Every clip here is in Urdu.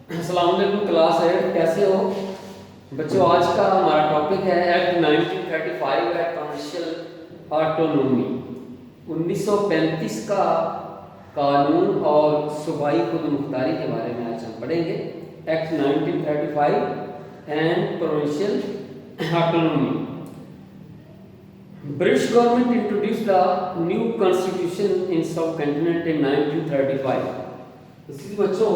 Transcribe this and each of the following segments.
السلام علیکم کلاس 8 کیسے ہو بچوں؟ آج کا ہمارا ٹاپک ہے ایکٹ 1935 ہے کمرشل آٹونومی 1935 کا قانون اور صوبائی خود مختاری کے بارے میں آج ہم پڑھیں گے. Act 1935 and provincial autonomy. British government introduced a new constitution in subcontinent in 1935. اسی بچوں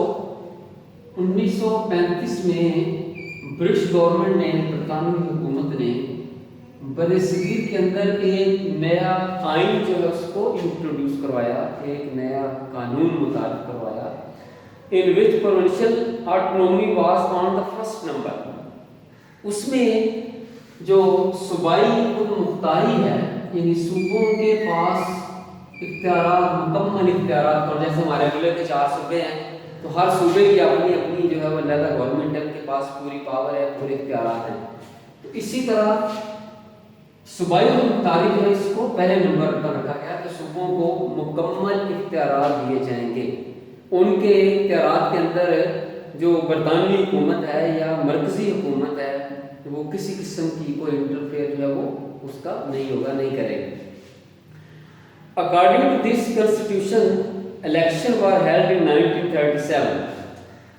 1935 میں برٹش گورنمنٹ نے برطانوی حکومت نے بر صغیر کے اندر ایک نیا آئین جو ہے اس کو انٹروڈیوس کروایا، ایک نیا قانون متعارف کروایا. in which provincial autonomy was on the first number. اس میں جو صوبائی خود مختاری ہے، یعنی صوبوں کے پاس اختیارات، مکمل اختیارات، اور جیسے ہمارے ملک کے 4 صوبے ہیں تو ہر صوبے کی اپنی اپنی جو ہے وہ علیحدہ گورنمنٹ ہے، ان کے پاس پوری پاور ہے، پورے اختیارات ہیں. تو اسی طرح صوبائی خود مختاری جو ہے اس کو پہلے نمبر پر رکھا گیا کہ صوبوں کو مکمل اختیارات دیے جائیں گے. ان کے اختیارات کے اندر جو برطانوی حکومت ہے یا مرکزی حکومت ہے وہ کسی قسم کی کوئی انٹرفیئر جو ہے وہ اس کا نہیں ہوگا، نہیں کرے گی. According to this constitution, election were held in 1937.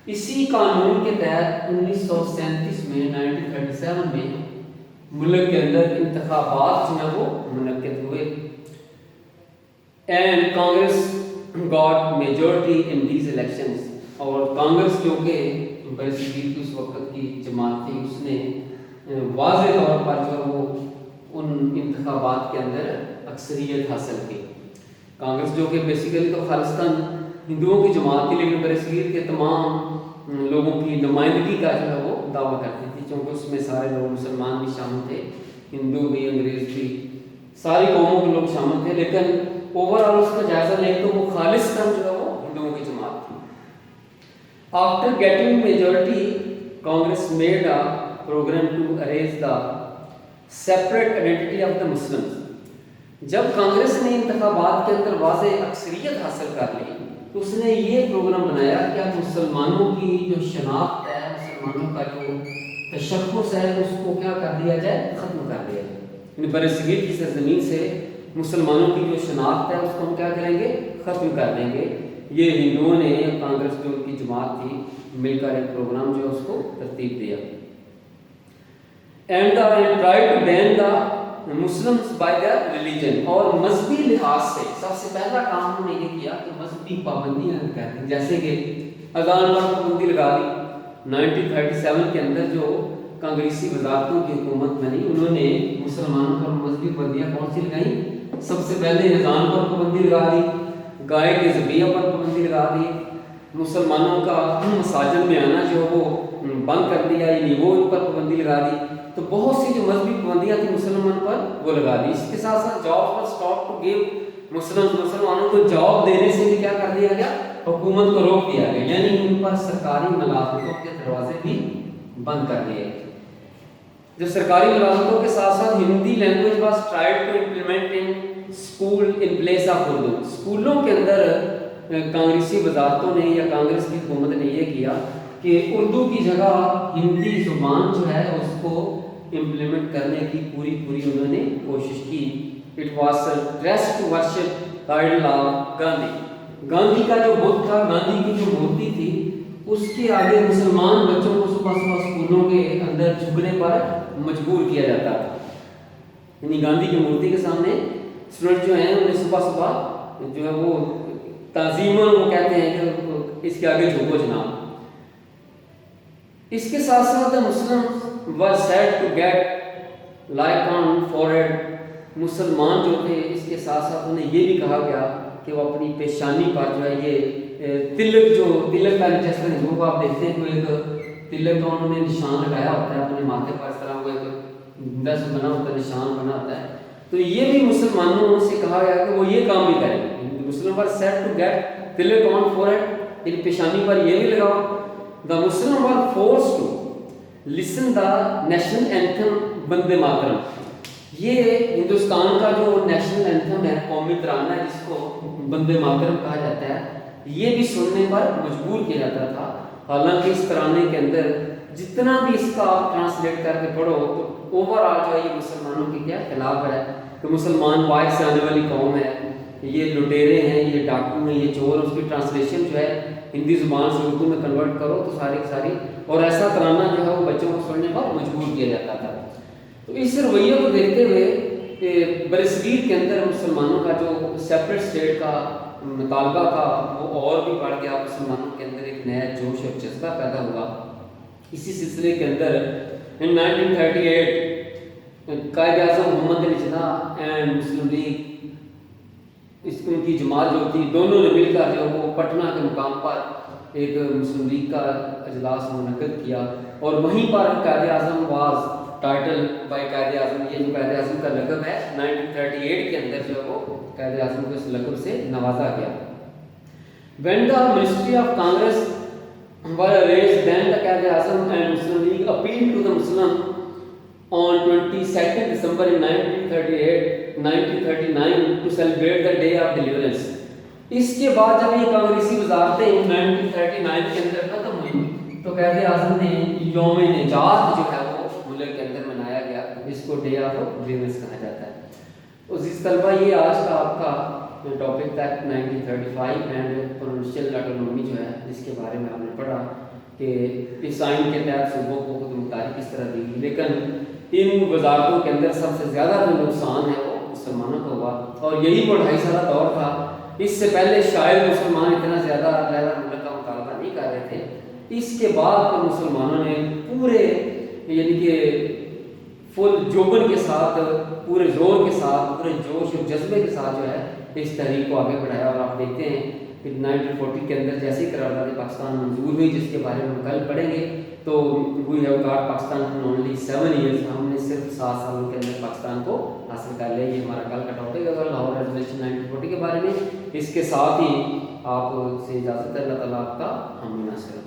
اسی قانون کے تحت 1937 میں 1937 میں ملک کے اندر انتخابات جو ہیں وہ منعقد ہوئے. And Congress got majority in these elections. اور کانگریس جو کہ برصغیر کی اس وقت کی جماعت تھی، اس نے واضح طور پر جو وہ ان انتخابات کے اندر اکثریت حاصل کی. کانگریس جو کہ بیسیکلی تو خالصتاً ہندوؤں کی جماعت تھی، لیکن برصغیر کے تمام لوگوں کی نمائندگی کا جو ہے وہ دعویٰ کرتی تھی، کیونکہ اس میں سارے لوگ مسلمان بھی شامل تھے، ہندو بھی، انگریز بھی، ساری قوموں کے لوگ شامل تھے. لیکن اوور آل اس کا جائزہ لیں تو وہ خالصتاً جو ہے وہ ہندوؤں کی جماعت تھی. After getting majority, Congress made a program to erase the separate identity of the Muslims. جب کانگریس نے انتخابات کے اندر واضح اکثریت حاصل کر لی تو اس نے یہ پروگرام بنایا کہ اب مسلمانوں کی جو شناخت ہے، مسلمانوں کا جو تشخص ہے، اس کو کیا کر دیا جائے، ختم کر دیا جائے. یعنی برصغیر کی سرزمین سے مسلمانوں کی جو شناخت ہے اس کو ہم کیا کریں گے، ختم کر دیں گے. یہ ہندوؤں نے، کانگریس جو ان کی جماعت تھی، مل کر ایک پروگرام جو ہے اس کو ترتیب دیا. And try to ban the Muslims by their religion. اور مذہبی لحاظ سے سب سے پہلا کام انہوں نے یہ کیا کہ مذہبی پابندیاں کر دی، جیسے کہ اذان پر پابندی لگا دی. 1937 کے اندر جو کانگریسی وزارتوں کی حکومت بنی، انہوں نے مسلمانوں پر مذہبی پابندیاں کون سی لگائیں؟ سب سے پہلے اذان پر پابندی لگا دی، گائے کے ذبیحہ پر پابندی لگا دی، مسلمانوں کا مساجد میں آنا جو وہ بند کر دیا، یعنی وہ ان پر پابندی لگا دی. تو بہت سی جو مذہبی پابندیاں تھیں مسلمان پر وہ لگا دی. اس کے ساتھ ساتھ جاب پر اسٹاپ ٹو گیو مسلمانوں کو جاب دینے سے بھی کیا کر دیا گیا، حکومت کو روک دیا گیا، یعنی ان پر سرکاری ملازمتوں کے دروازے بھی بند کر دیے. جو سرکاری ملازمتوں کے ساتھ ساتھ Hindi language was tried to implement in school in place of Urdu. اسکولوں کے اندر کانگریسی وزارتوں نے یا کانگریس کی حکومت نے یہ کیا کہ اردو کی جگہ ہندی زبان جو ہے اس کو امپلیمنٹ کرنے کی پوری انہوں نے کوشش کی. It was dress to worship idol of Gandhi. Gandhi کا جو بت تھا، گاندھی کی جو مورتی تھی، اس کے آگے مسلمان بچوں کو صبح اسکولوں کے اندر جھکنے پر مجبور کیا جاتا تھا. یعنی گاندھی کی مورتی کے سامنے اسٹوڈنٹ جو ہیں انہیں صبح جو ہے وہ تعظیماً وہ کہتے ہیں کہ اس کے آگے جھکو جناب. اس کے ساتھ ساتھ مسلم were said to get like on forehead. مسلمان جو تھے اس کے ساتھ ساتھ انہیں یہ بھی کہا گیا کہ وہ اپنی پیشانی پر جو ہے یہ تلک کا، جیسے ہندوؤں کو آپ دیکھتے ہیں کہ ایک تلک کا انہوں نے نشان لگایا ہوتا ہے اپنے ماتھے پر، اس طرح وہ ایک دس بنا ہوتا ہے، نشان بنا ہوتا ہے. تو یہ بھی مسلمانوں سے کہا گیا کہ وہ یہ کام بھی کریں. مسلم were said to get Tilak on forehead، یعنی پیشانی پر یہ بھی لگاؤ. The Muslims were forced to listen the national anthem بندے ماترم. یہ ہندوستان کا جو نیشنل اینتھم ہے، قومی ترانہ ہے، جس کو بندے ماترم کہا جاتا ہے، یہ بھی سننے پر مجبور کیا جاتا تھا. حالانکہ اس ترانے کے اندر جتنا بھی اس کا ٹرانسلیٹ کر کے پڑھو تو اوور آل جو ہے یہ مسلمانوں کے کیا خلاف ہے کہ مسلمان باہر سے آنے والی قوم ہے, یہ لٹیرے ہیں, یہ ڈاکو ہیں, یہ چور. اس کی ٹرانسلیشن جو ہے ہندی زبان سے اردو میں کنورٹ کرو تو ساری ساری, اور ایسا ترانہ جو ہے وہ بچوں کو سننے پر مجبور کیا جاتا تھا. تو اس رویے کو دیکھتے ہوئے کہ برصغیر کے اندر مسلمانوں کا جو سیپریٹ اسٹیٹ کا مطالبہ تھا وہ اور بھی بڑھ گیا. مسلمانوں کے اندر ایک نیا جوش اور جذبہ پیدا ہوا. اسی سلسلے کے اندر 1938 قائد اعظم محمد Ali Jinnah and Muslim league, اس ان کی جماعت جو تھی, دونوں نے مل کر جو وہ پٹنہ کے مقام پر ایک مسلم لیگ کا اجلاس منعقد کیا, اور وہیں پر Quaid Azam was title by Quaid Azam. یہ جو قائد اعظم کا لقب ہے 1938 کے اندر جو ہے وہ قائد اعظم کو اس لقب سے نوازا گیا. When the Ministry of Congress were arranged, then the Qaid Azam and Muslim League appealed to the Muslim on 22nd December in 1939 to celebrate the Day of Deliverance. اس کے بعد جب یہ کانگریسی وزارتیں 1939 کے اندر ختم ہوئی تو قائد اعظم نے یوم نجات جو ہے وہ ملک کے اندر منایا گیا, جس کو ڈے آف ڈیلیورنس کہا جاتا ہے. عزیز طلبہ, یہ آج کا آپ کا ٹاپک تھا 1935 اینڈ پروونشل آٹونومی جو ہے, جس کے بارے میں آپ نے پڑھا کہ اس آئین کے تحت صوبوں کو خود مختاری کس طرح دی گئی. لیکن ان وزارتوں کے اندر سب سے زیادہ جو نقصان ہے وہ مسلمانوں کو ہوا, اور یہی وہ 2.5 سالہ دور تھا. اس سے پہلے شاید مسلمان اتنا زیادہ علیحدہ ملک کا مطالبہ نہیں کر رہے تھے. اس کے بعد مسلمانوں نے پورے یعنی کہ فل جوبن کے ساتھ, پورے زور کے ساتھ, پورے جوش اور جذبے کے ساتھ جو ہے اس تحریک کو آگے بڑھایا. اور آپ دیکھتے ہیں کہ 1940 کے اندر جیسی قرارداد پاکستان منظور ہوئی, جس کے بارے میں ہم کل پڑھیں گے, تو we have got Pakistan for only 7 years. ہم نے صرف 7 سالوں کے اندر پاکستان کو حاصل کر لیا. یہ ہمارا کل کا ٹاپک ہے لاہور ریزولوشن 1940 کے بارے میں. اس کے ساتھ ہی آپ سے اجازت ہے. اللہ تعالیٰ آپ کا حامی ناصر.